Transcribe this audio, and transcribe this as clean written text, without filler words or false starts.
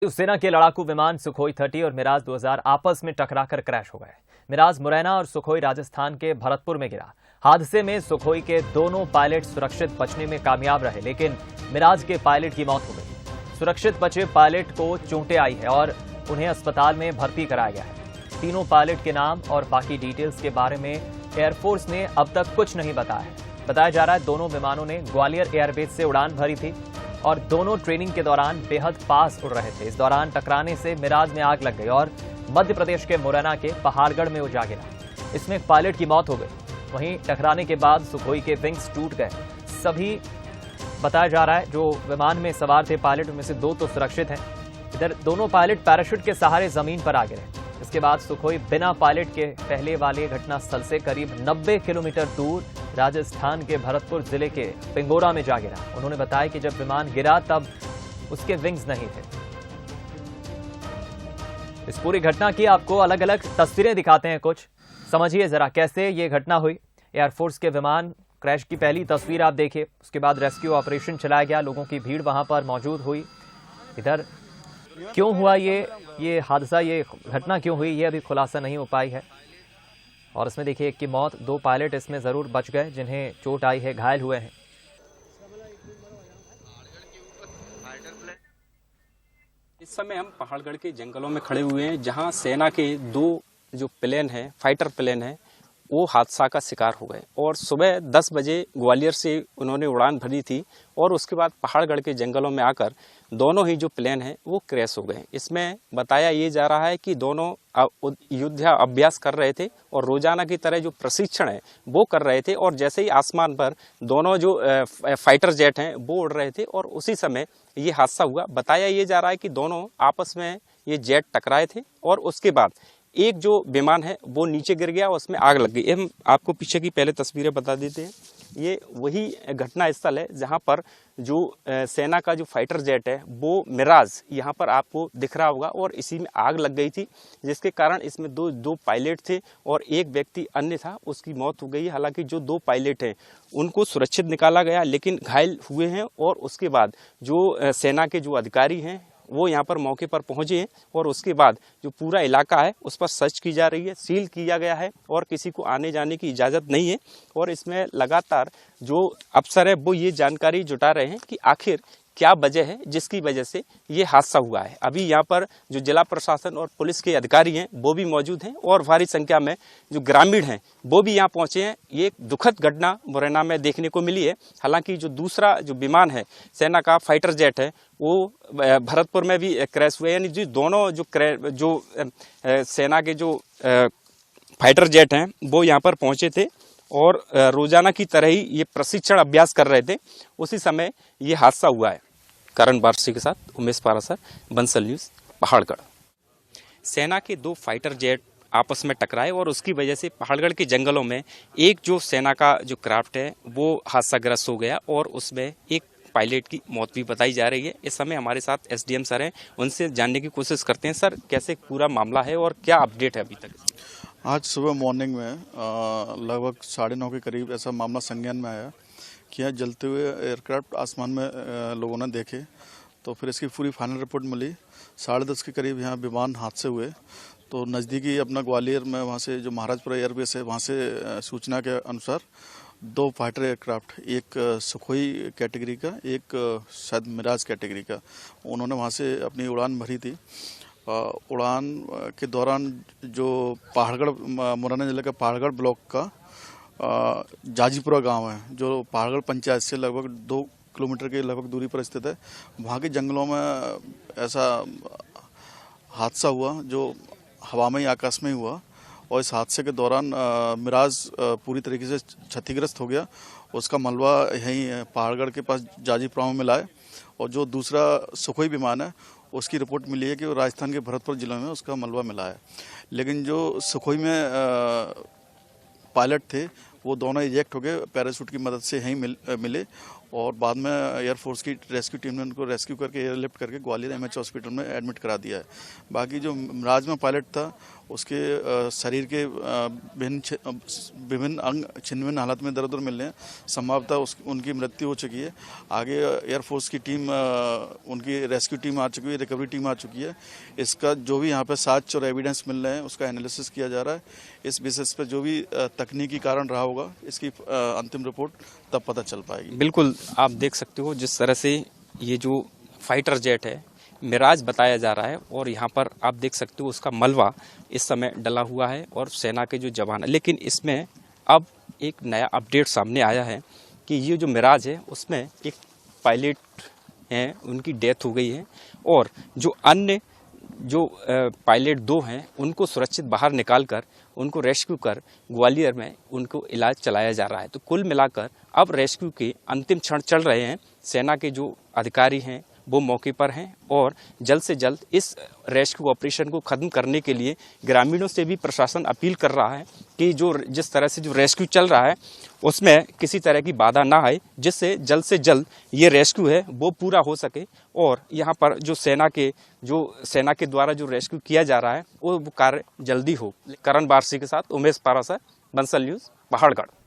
सेना के लड़ाकू विमान सुखोई 30 और मिराज 2000 आपस में टकराकर क्रैश हो गए। मिराज मुरैना और सुखोई राजस्थान के भरतपुर में गिरा। हादसे में सुखोई के दोनों पायलट सुरक्षित बचने में कामयाब रहे, लेकिन मिराज के पायलट की मौत हो गई। सुरक्षित बचे पायलट को चोटें आई है और उन्हें अस्पताल में भर्ती कराया गया है। तीनों पायलट के नाम और बाकी डिटेल्स के बारे में एयरफोर्स ने अब तक कुछ नहीं बताया है। बताया जा रहा है दोनों विमानों ने ग्वालियर एयरबेस से उड़ान भरी थी और दोनों ट्रेनिंग के दौरान बेहद पास उड़ रहे थे। इस दौरान टकराने से मिराज में आग लग गई और मध्य प्रदेश के मुरैना के पहाड़गढ़ में वो जा गिरा। इसमें एक पायलट की मौत हो गई। वहीं टकराने के बाद सुखोई के विंग्स टूट गए। सभी बताया जा रहा है जो विमान में सवार थे पायलट, उनमें से 2 तो सुरक्षित हैं। इधर दोनों पायलट पैराशूट के सहारे जमीन पर आ गिरे। इसके बाद सुखोई बिना पायलट के पहले वाले घटनास्थल से करीब 90 किलोमीटर दूर राजस्थान के भरतपुर जिले के पिंगोरा में जा गिरा। उन्होंने बताया कि जब विमान गिरा तब उसके विंग्स नहीं थे। इस पूरी घटना की आपको अलग अलग तस्वीरें दिखाते हैं, कुछ समझिए जरा कैसे ये घटना हुई। एयरफोर्स के विमान क्रैश की पहली तस्वीर आप देखिए। उसके बाद रेस्क्यू ऑपरेशन चलाया गया, लोगों की भीड़ वहां पर मौजूद हुई। इधर क्यों हुआ ये हादसा, ये घटना क्यों हुई, ये अभी खुलासा नहीं हो पाई है। और इसमें देखिए एक की मौत, 2 पायलट इसमें जरूर बच गए जिन्हें चोट आई है, घायल हुए हैं। इस समय हम पहाड़गढ़ के जंगलों में खड़े हुए हैं, जहां सेना के 2 जो प्लेन हैं, फाइटर प्लेन हैं, वो हादसा का शिकार हो गए। और सुबह 10 बजे ग्वालियर से उन्होंने उड़ान भरी थी और उसके बाद पहाड़गढ़ के जंगलों में आकर दोनों ही जो प्लेन हैं वो क्रैश हो गए। इसमें बताया ये जा रहा है कि दोनों युद्धाभ्यास कर रहे थे और रोजाना की तरह जो प्रशिक्षण है वो कर रहे थे। और जैसे ही आसमान पर दोनों जो फाइटर जेट हैं वो उड़ रहे थे और उसी समय ये हादसा हुआ। बताया ये जा रहा है कि दोनों आपस में ये जेट टकराए थे और उसके बाद एक जो विमान है वो नीचे गिर गया, उसमें आग लग गई। हम आपको पीछे की पहले तस्वीरें बता देते हैं। ये वही घटना स्थल है जहां पर जो सेना का जो फाइटर जेट है वो मिराज यहाँ पर आपको दिख रहा होगा और इसी में आग लग गई थी, जिसके कारण इसमें दो पायलट थे और एक व्यक्ति अन्य था, उसकी मौत हो गई। हालांकि जो 2 पायलट हैं उनको सुरक्षित निकाला गया, लेकिन घायल हुए हैं। और उसके बाद जो सेना के जो अधिकारी हैं वो यहाँ पर मौके पर पहुंचे हैं और उसके बाद जो पूरा इलाका है उस पर सर्च की जा रही है, सील किया गया है और किसी को आने जाने की इजाज़त नहीं है। और इसमें लगातार जो अफसर है वो ये जानकारी जुटा रहे हैं कि आखिर क्या वजह है जिसकी वजह से ये हादसा हुआ है। अभी यहाँ पर जो जिला प्रशासन और पुलिस के अधिकारी हैं वो भी मौजूद हैं और भारी संख्या में जो ग्रामीण हैं वो भी यहाँ पहुंचे हैं। ये एक दुखद घटना मुरैना में देखने को मिली है। हालांकि जो दूसरा जो विमान है सेना का फाइटर जेट है वो भरतपुर में भी क्रैश हुए, यानी जो दोनों जो सेना के जो फाइटर जेट हैं वो यहाँ पर पहुंचे थे और रोजाना की तरह ही ये प्रशिक्षण अभ्यास कर रहे थे। उसी समय ये हादसा हुआ है। करण बारसी के साथ उमेश पारासर, बंसल न्यूज, पहाड़गढ़। सेना के 2 फाइटर जेट आपस में टकराए और उसकी वजह से पहाड़गढ़ के जंगलों में एक जो सेना का जो क्राफ्ट है वो हादसाग्रस्त हो गया और उसमें एक पायलट की मौत भी बताई जा रही है। इस समय हमारे साथ एसडीएम सर हैं, उनसे जानने की कोशिश करते हैं। सर, कैसे पूरा मामला है और क्या अपडेट है अभी तक? आज सुबह मॉर्निंग में लगभग 9:30 के करीब ऐसा मामला संज्ञान में आया कि यहाँ जलते हुए एयरक्राफ्ट आसमान में लोगों ने देखे। तो फिर इसकी पूरी फाइनल रिपोर्ट मिली। 10:30 के करीब यहाँ विमान हादसे हुए। तो नज़दीकी अपना ग्वालियर में वहाँ से जो महाराजपुरा एयरबेस है वहाँ से सूचना के अनुसार 2 फाइटर एयरक्राफ्ट, एक सुखोई कैटेगरी का, एक शायद मिराज कैटेगरी का, उन्होंने वहाँ से अपनी उड़ान भरी थी। उड़ान के दौरान जो पहाड़गढ़, मुरैना जिले का पहाड़गढ़ ब्लॉक का जाजीपुरा गांव है, जो पहाड़गढ़ पंचायत से लगभग 2 किलोमीटर के लगभग दूरी पर स्थित है, वहाँ के जंगलों में ऐसा हादसा हुआ जो हवा में ही, आकाश में ही हुआ। और इस हादसे के दौरान मिराज पूरी तरीके से क्षतिग्रस्त हो गया। उसका मलबा यहीं पहाड़गढ़ के पास जाजीपुरा में मिला है। और जो दूसरा सुखोई विमान है उसकी रिपोर्ट मिली है कि वो राजस्थान के भरतपुर जिले में उसका मलबा मिला है। लेकिन जो सुखोई में पायलट थे वो दोनों इजेक्ट हो गए, पैराशूट की मदद से यहीं मिले और बाद में एयरफोर्स की रेस्क्यू टीम ने उनको रेस्क्यू करके एयरलिफ्ट करके ग्वालियर एमएच हॉस्पिटल में एडमिट करा दिया है। बाकी जो मिराज में पायलट था उसके शरीर के विभिन्न अंग छिन्न भिन्न हालत में दर्द मिल रहे हैं, संभवतः उनकी मृत्यु हो चुकी है। आगे एयरफोर्स की टीम उनकी रेस्क्यू टीम आ चुकी है, रिकवरी टीम आ चुकी है। इसका जो भी यहाँ पे साक्ष्य और एविडेंस मिल रहे हैं उसका एनालिसिस किया जा रहा है। इस बेसिस पे जो भी तकनीकी कारण रहा होगा इसकी अंतिम रिपोर्ट तब पता चल पाएगी। बिल्कुल, आप देख सकते हो जिस तरह से ये जो फाइटर जेट है मिराज बताया जा रहा है, और यहाँ पर आप देख सकते हो उसका मलबा इस समय डला हुआ है और सेना के जो जवान है। लेकिन इसमें अब एक नया अपडेट सामने आया है कि ये जो मिराज है उसमें एक पायलट हैं, उनकी डेथ हो गई है, और जो अन्य जो पायलट 2 हैं उनको सुरक्षित बाहर निकालकर उनको रेस्क्यू कर ग्वालियर में उनको इलाज चलाया जा रहा है। तो कुल मिलाकर अब रेस्क्यू के अंतिम क्षण चल रहे हैं। सेना के जो अधिकारी हैं वो मौके पर हैं, और जल्द से जल्द इस रेस्क्यू ऑपरेशन को खत्म करने के लिए ग्रामीणों से भी प्रशासन अपील कर रहा है कि जो जिस तरह से जो रेस्क्यू चल रहा है उसमें किसी तरह की बाधा ना आए, जिससे जल्द से जल्द ये रेस्क्यू है वो पूरा हो सके, और यहाँ पर जो सेना के द्वारा जो रेस्क्यू किया जा रहा है वो कार्य जल्दी हो। करण बारसी के साथ उमेश पारासर, बंसल न्यूज़, पहाड़गढ़।